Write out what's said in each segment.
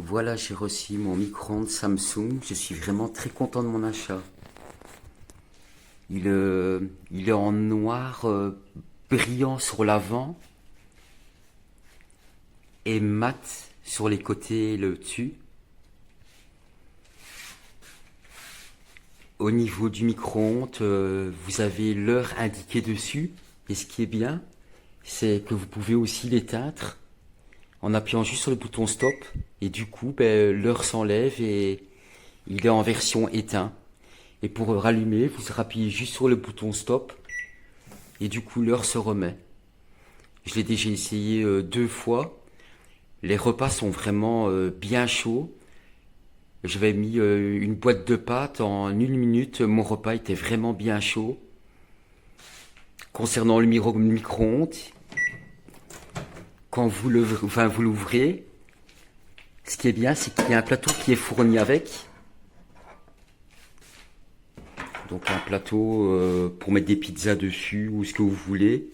Voilà, j'ai reçu mon micro-ondes Samsung. Je suis vraiment très content de mon achat. Il est en noir brillant sur l'avant et mat sur les côtés et le dessus. Au niveau du micro-ondes, vous avez l'heure indiquée dessus. Et ce qui est bien, c'est que vous pouvez aussi l'éteindre en appuyant juste sur le bouton stop. Et du coup, l'heure s'enlève et il est en version éteint. Et pour rallumer, vous appuyez juste sur le bouton stop et du coup l'heure se remet. Je l'ai déjà essayé 2 fois. Les repas sont vraiment bien chauds. J'avais mis une boîte de pâtes en 1 minute. Mon repas était vraiment bien chaud. Concernant le micro-ondes, quand vous l'ouvrez, ce qui est bien, c'est qu'il y a un plateau qui est fourni avec. Donc un plateau pour mettre des pizzas dessus ou ce que vous voulez.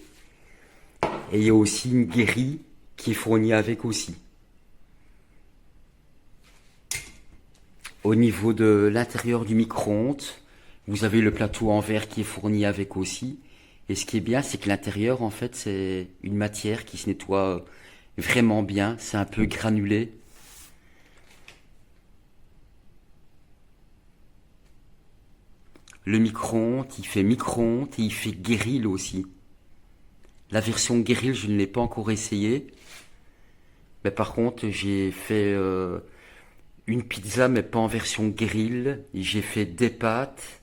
Et il y a aussi une guérie qui est fournie avec aussi. Au niveau de l'intérieur du micro-ondes, vous avez le plateau en verre qui est fourni avec aussi. Et ce qui est bien, c'est que l'intérieur, en fait, c'est une matière qui se nettoie vraiment bien. C'est un peu granulé. Le micro-ondes, il fait micro-ondes et il fait grill aussi. La version grill, je ne l'ai pas encore essayé. Mais par contre, j'ai fait une pizza, mais pas en version grill. J'ai fait des pâtes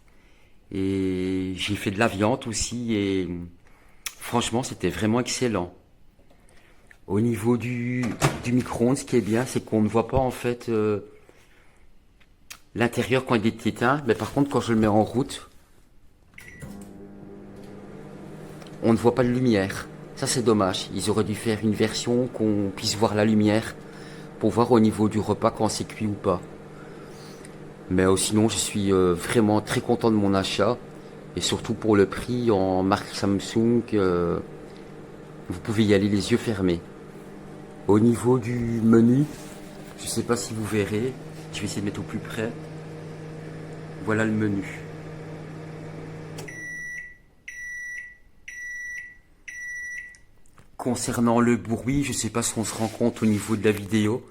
et j'ai fait de la viande aussi. Et franchement, c'était vraiment excellent. Au niveau du micro-ondes, ce qui est bien, c'est qu'on ne voit pas en fait l'intérieur quand il est éteint. Mais par contre, quand je le mets en route, on ne voit pas de lumière. Ça, c'est dommage. Ils auraient dû faire une version qu'on puisse voir la lumière pour voir au niveau du repas quand c'est cuit ou pas. Mais sinon, je suis vraiment très content de mon achat. Et surtout pour le prix en marque Samsung, vous pouvez y aller les yeux fermés. Au niveau du menu, je ne sais pas si vous verrez. Je vais essayer de mettre au plus près. Voilà le menu. Concernant le bruit, je sais pas si on se rend compte au niveau de la vidéo,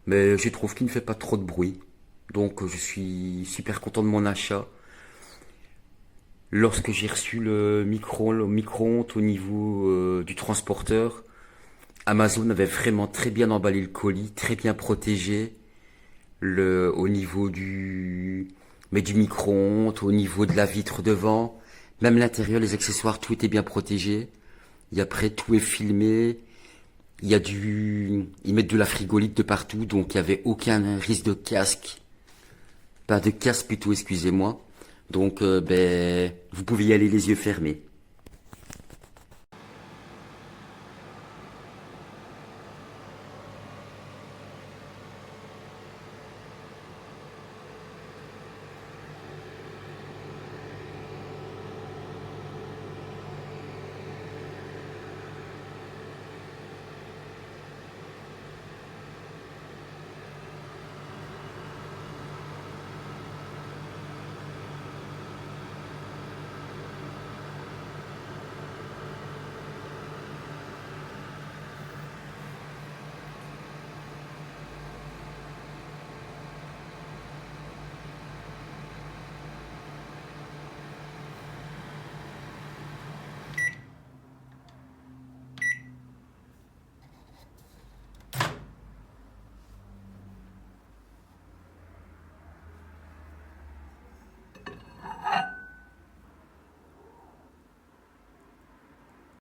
mais je trouve qu'il ne fait pas trop de bruit. Donc je suis super content de mon achat. Lorsque j'ai reçu le micro-ondes au niveau du transporteur, Amazon avait vraiment très bien emballé le colis, très bien protégé. Au niveau du micro-ondes, au niveau de la vitre devant, même l'intérieur, les accessoires, tout était bien protégé. Et après, tout est filmé. Ils mettent de la frigolite de partout, donc il n'y avait aucun risque de casque. Pas de casse plutôt, excusez-moi. Donc, vous pouvez y aller les yeux fermés.